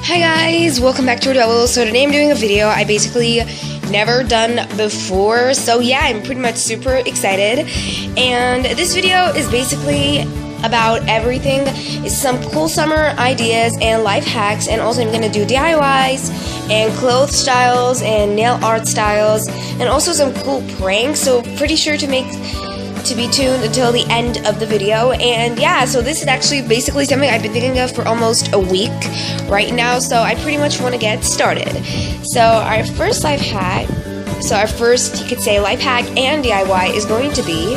Hi guys, welcome back to our double. So today I'm doing a video I basically never done before. So yeah, I'm pretty much super excited. And this video is basically about everything. It's some cool summer ideas and life hacks, and also I'm gonna do DIYs and clothes styles and nail art styles and also some cool pranks. So pretty sure to be tuned until the end of the video. And yeah, so this is actually basically something I've been thinking of for almost a week right now, so I pretty much want to get started. So our first life hack, you could say life hack and DIY is going to be,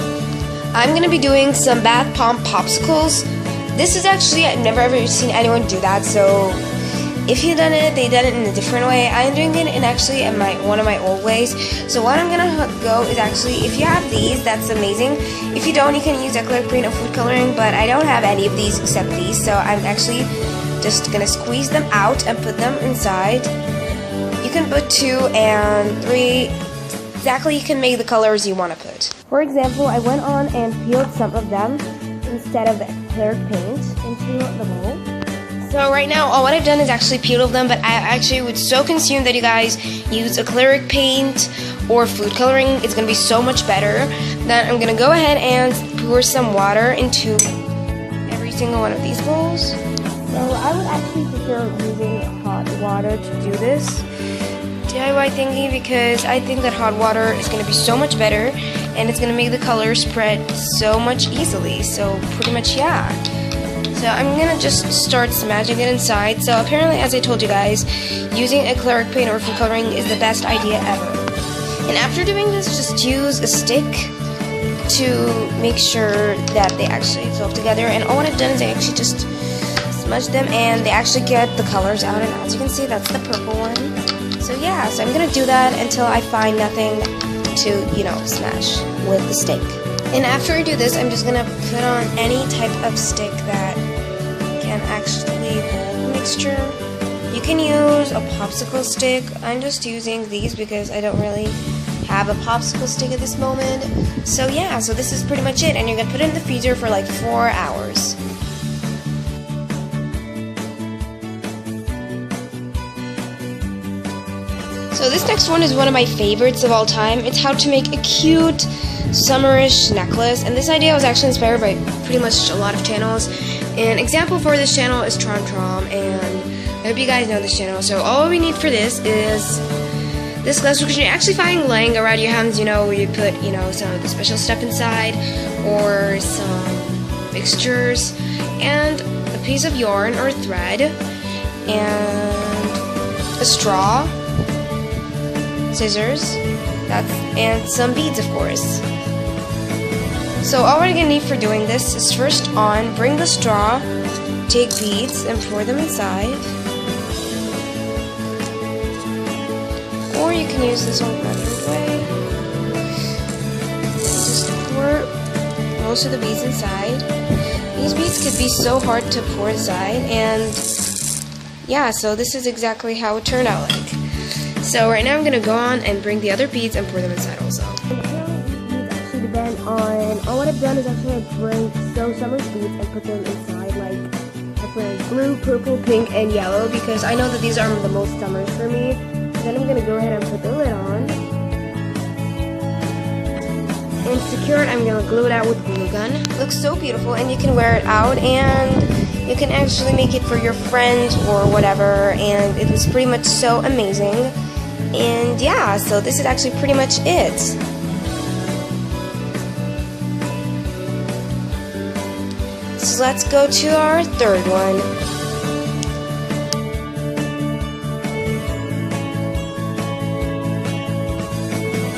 I'm going to be doing some bath bomb popsicles. This is actually, I've never ever seen anyone do that, so if you've done it, they done it in a different way. I'm doing it in actually in one of my old ways. So what I'm gonna go is actually, if you have these, that's amazing. If you don't, you can use acrylic paint or food coloring, but I don't have any of these except these, so I'm actually just gonna squeeze them out and put them inside. You can put 2 and 3. Exactly, you can make the colors you want to put. For example, I went on and peeled some of them instead of the acrylic paint into the bowl. So right now, all what I've done is actually peeled them, but I actually would so consume that you guys use acrylic paint or food coloring. It's going to be so much better. Then I'm going to go ahead and pour some water into every single one of these bowls. So I would actually prefer using hot water to do this DIY thingy, because I think that hot water is going to be so much better and it's going to make the color spread so much easily. So pretty much, yeah. So I'm gonna just start smashing it inside. So apparently, as I told you guys, using acrylic paint or food coloring is the best idea ever. And after doing this, just use a stick to make sure that they actually flow together. And all I've done is I actually just smudge them, and they actually get the colors out. And as you can see, that's the purple one. So yeah, so I'm gonna do that until I find nothing to, smash with the stick. And after I do this, I'm just gonna put on any type of stick that can actually hold the mixture. You can use a popsicle stick. I'm just using these because I don't really have a popsicle stick at this moment. So yeah, so this is pretty much it. And you're gonna put it in the freezer for like 4 hours. So this next one is one of my favorites of all time. It's how to make a cute summerish necklace, and this idea was actually inspired by pretty much a lot of channels. An example for this channel is Trom, and I hope you guys know this channel. So all we need for this is this glass, which you actually find laying around your house, where you put, some of the special stuff inside, or some fixtures, and a piece of yarn or thread, and a straw, scissors, and some beads, of course. So all we're gonna need for doing this is first bring the straw, take beads, and pour them inside. Or you can use this one method way. Just pour most of the beads inside. These beads could be so hard to pour inside, and yeah, so this is exactly how it turned out like. So right now I'm gonna go on and bring the other beads and pour them inside also. All what I've done is actually bring summer beads and put them inside. Like I put blue, purple, pink, and yellow because I know that these are the most summers for me. Then I'm gonna go ahead and put the lid on and secure it. I'm gonna glue it out with glue gun. It looks so beautiful, and you can wear it out, and you can actually make it for your friends or whatever. And it was pretty much so amazing. And yeah, so this is actually pretty much it. So let's go to our third one.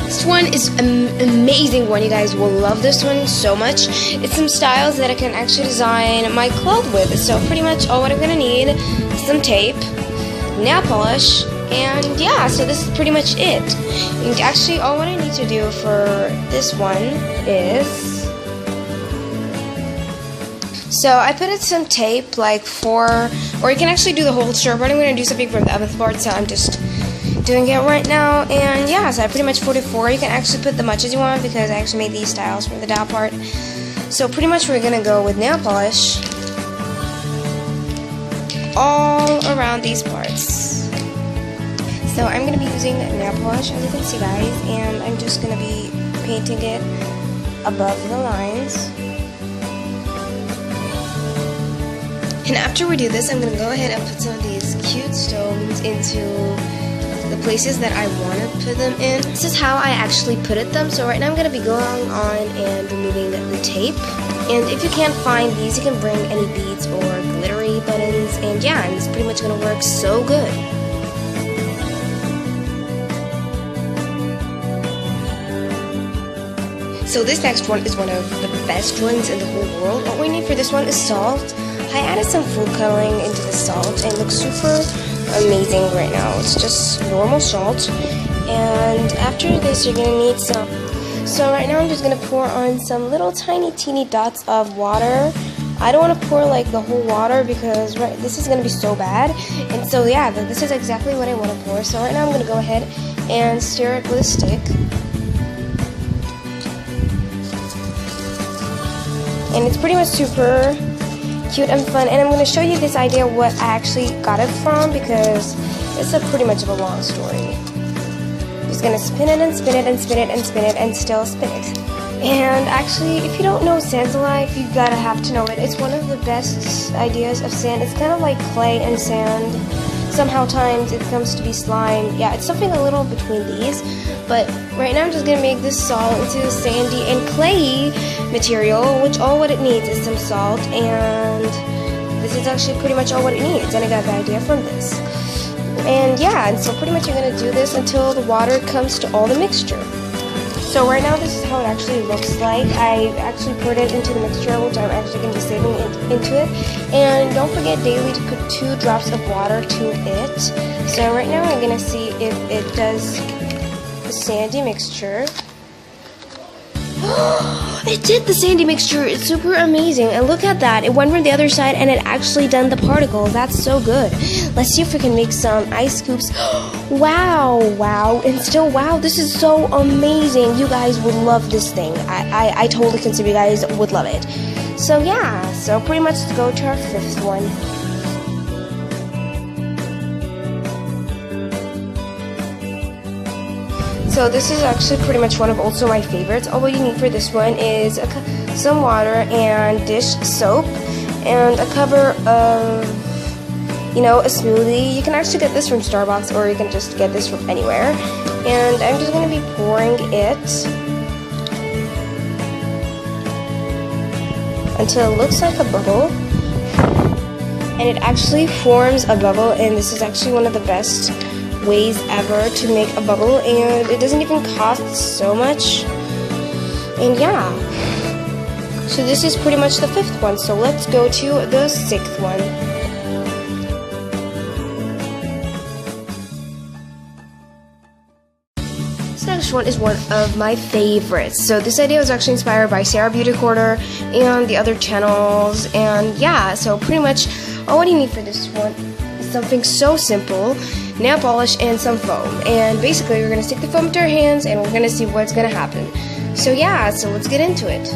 This one is an amazing one. You guys will love this one so much. It's some styles that I can actually design my clothes with. So pretty much all what I'm gonna need is some tape, nail polish, and yeah, so this is pretty much it. And actually all what I need to do for this one is, so I put in some tape, like 4, or you can actually do the whole strip, but I'm going to do something from the other part, so I'm just doing it right now. And yeah, so I pretty much 44. You can actually put the much as you want, because I actually made these styles from the down part. So pretty much we're going to go with nail polish all around these parts. So I'm going to be using nail polish, as you can see, guys, and I'm just going to be painting it above the lines. And after we do this, I'm going to go ahead and put some of these cute stones into the places that I want to put them in. This is how I actually put them. So right now I'm going to be going on and removing the tape. And if you can't find these, you can bring any beads or glittery buttons. And yeah, and it's pretty much going to work so good. So this next one is one of the best ones in the whole world. What we need for this one is salt. I added some food coloring into the salt and it looks super amazing right now. It's just normal salt. And after this, you're gonna need some. So right now I'm just gonna pour on some little tiny teeny dots of water. I don't want to pour like the whole water because this is gonna be so bad. And so yeah, this is exactly what I want to pour. So right now I'm gonna go ahead and stir it with a stick. And it's pretty much super cute and fun, and I'm going to show you this idea what I actually got it from because it's pretty much of a long story. Just going to spin it and spin it and spin it and spin it and still spin it. And actually, if you don't know Sand's Life, you gotta have to know it. It's one of the best ideas of sand. It's kind of like clay and sand. Somehow times it comes to be slime. Yeah, it's something a little between these. But right now I'm just gonna make this salt into sandy and clayey material, which all what it needs is some salt, and this is actually pretty much all what it needs, and I got the idea from this. And yeah, and so pretty much you're gonna do this until the water comes to all the mixture. So right now this is how it actually looks like. I actually poured it into the mixture, which I'm actually going to be saving into it. And don't forget daily to put 2 drops of water to it. So right now I'm going to see if it does the sandy mixture. It did the sandy mixture. It's super amazing. And look at that. It went from the other side and it actually done the particles. That's so good. Let's see if we can make some ice scoops. Wow. And still wow. This is so amazing. You guys would love this thing. I totally consider you guys would love it. So yeah. So pretty much let's go to our 5th one. So this is actually pretty much one of also my favorites. All you need for this one is some water and dish soap and a cover of, a smoothie. You can actually get this from Starbucks or you can just get this from anywhere. And I'm just going to be pouring it until it looks like a bubble. And it actually forms a bubble, and this is actually one of the best ways ever to make a bubble, and it doesn't even cost so much. And yeah, so this is pretty much the 5th one. So let's go to the 6th one. This next one is one of my favorites. So this idea was actually inspired by Sarah Beauty Corner and the other channels, and yeah, so pretty much all you need for this one is something so simple: nail polish and some foam. And basically we're going to stick the foam into our hands and we're going to see what's going to happen. So yeah, so let's get into it.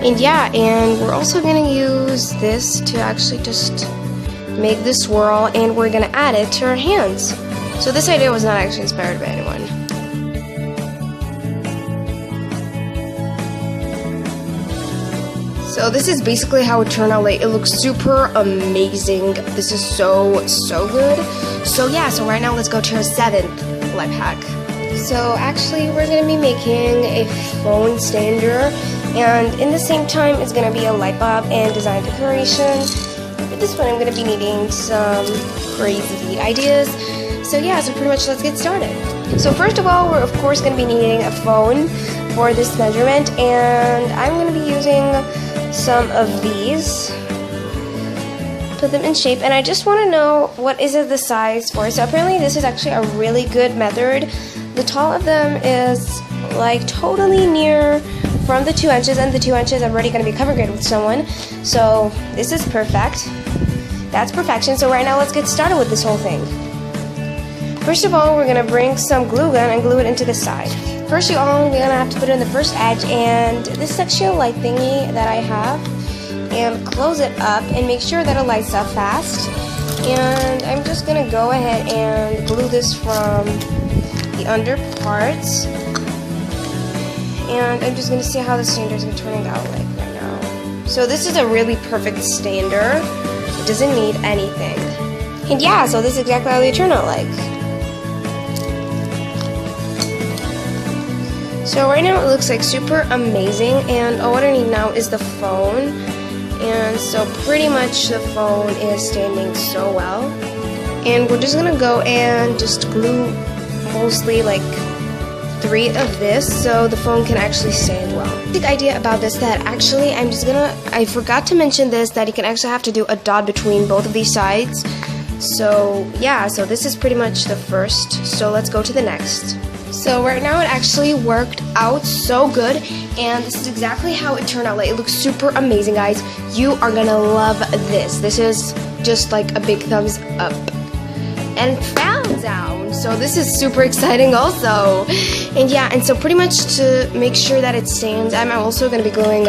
And yeah, and we're also going to use this to actually just make this swirl, and we're going to add it to our hands. So this idea was not actually inspired by anyone. So this is basically how it turned out. Like, it looks super amazing. This is so good. So yeah, so right now let's go to our 7th life hack. So actually we're going to be making a phone stander, and in the same time it's going to be a light bulb and design decoration. For this one I'm going to be needing some crazy bead ideas. So yeah, so pretty much let's get started. So first of all, we're of course going to be needing a phone for this measurement, and I'm going to be using some of these. Put them in shape, and I just want to know what is it the size for. So apparently this is actually a really good method. The tall of them is like totally near from the 2 inches, and the 2 inches I'm already going to be covered with someone. So this is perfect. That's perfection. So right now let's get started with this whole thing. First of all, we're going to bring some glue gun and glue it into the side. First of all, we're going to have to put it in the first edge, and this is actually a light thingy that I have. And close it up and make sure that it lights up fast. And I'm just gonna go ahead and glue this from the under parts. And I'm just gonna see how the stander is gonna turn out like right now. So this is a really perfect stander. It doesn't need anything. And yeah, so this is exactly how they turn out like. So right now it looks like super amazing, and all what I need now is the phone. And so pretty much the phone is standing so well. And we're just gonna go and just glue mostly like 3 of this so the phone can actually stand well. The idea about this that actually I forgot to mention this, that you can actually have to do a dot between both of these sides. So yeah, so this is pretty much the first, so let's go to the next. So right now it actually worked out so good, and this is exactly how it turned out. Like, it looks super amazing, guys. You are gonna love this. This is just like a big thumbs up. And found down. So this is super exciting also. And yeah, and so pretty much to make sure that it stands, I'm also gonna be gluing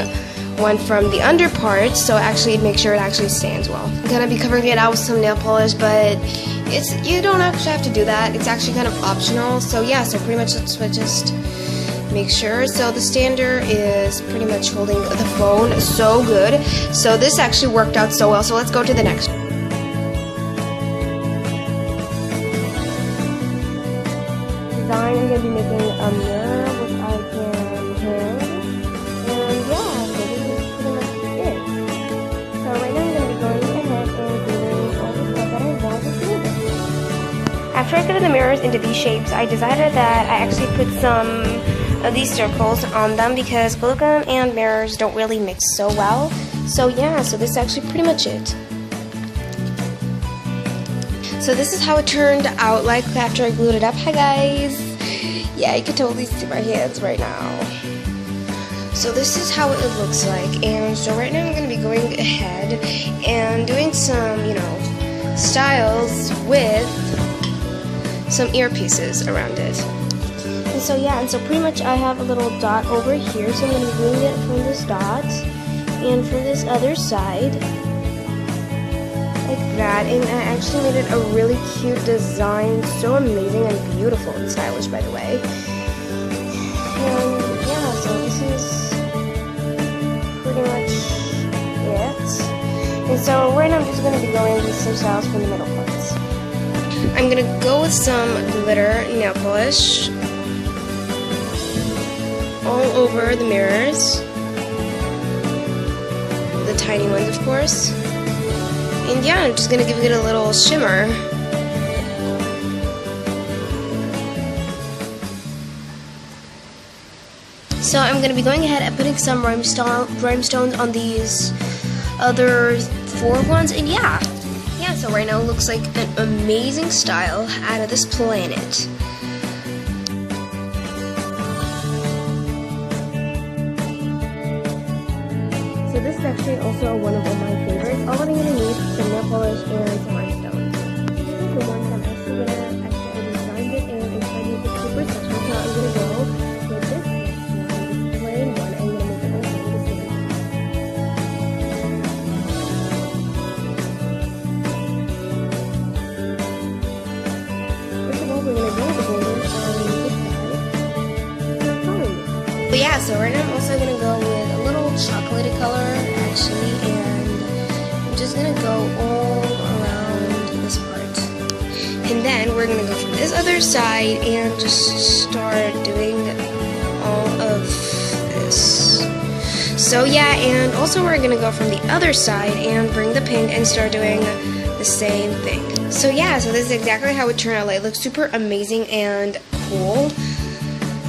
one from the under part, so actually make sure it actually stands well. I'm gonna be covering it out with some nail polish, but you don't actually have to do that. It's actually kind of optional. So yeah, so pretty much let's just make sure. So the stander is pretty much holding the phone so good. So this actually worked out so well. So let's go to the next one. Design, I'm going to be making a mirror which I can hang. And yeah, so this is pretty much it. So right now I'm going to be going ahead and gluing all the stuff that I want to glue. After I cut the mirrors into these shapes, I decided that I actually put some of these circles on them because glue gun and mirrors don't really mix so well. So yeah, so this is actually pretty much it. So this is how it turned out like after I glued it up. Hi guys! Yeah, you can totally see my hands right now. So this is how it looks like, and so right now I'm going to be going ahead and doing some, styles with some earpieces around it. And so yeah, and so pretty much I have a little dot over here, so I'm going to be gluing it from this dot and from this other side. Like that, and I actually made it a really cute design, so amazing and beautiful and stylish, by the way. And yeah, so this is pretty much it. And so right now I'm just going to be going with some styles from the middle parts. I'm going to go with some glitter nail polish all over the mirrors, the tiny ones of course. And yeah, I'm just gonna give it a little shimmer. So I'm gonna be going ahead and putting some rhinestones on these other 4 ones, and yeah, so right now it looks like an amazing style out of this planet. So this is actually also one of my favorites. All I'm going to need is some nail polish and some rhinestones. This is the one that I'm actually going to, I designed it and it's going to be super special. So I'm going to go with this one, this plain one, and I'm going to make it also the same. First of all, we're going to go with the golden on this side. But yeah, so right now I'm also going to go with a little chocolatey color actually, and I'm just gonna go all around this part, and then we're gonna go from this other side and just start doing all of this. So yeah, and also we're gonna go from the other side and bring the pink and start doing the same thing. So yeah, so this is exactly how it turned out. Like, it looks super amazing and cool.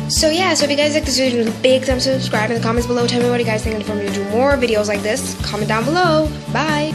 So yeah, so if you guys like this video, big thumbs up, subscribe in the comments below. Tell me what you guys think, and for me to do more videos like this, comment down below. Bye!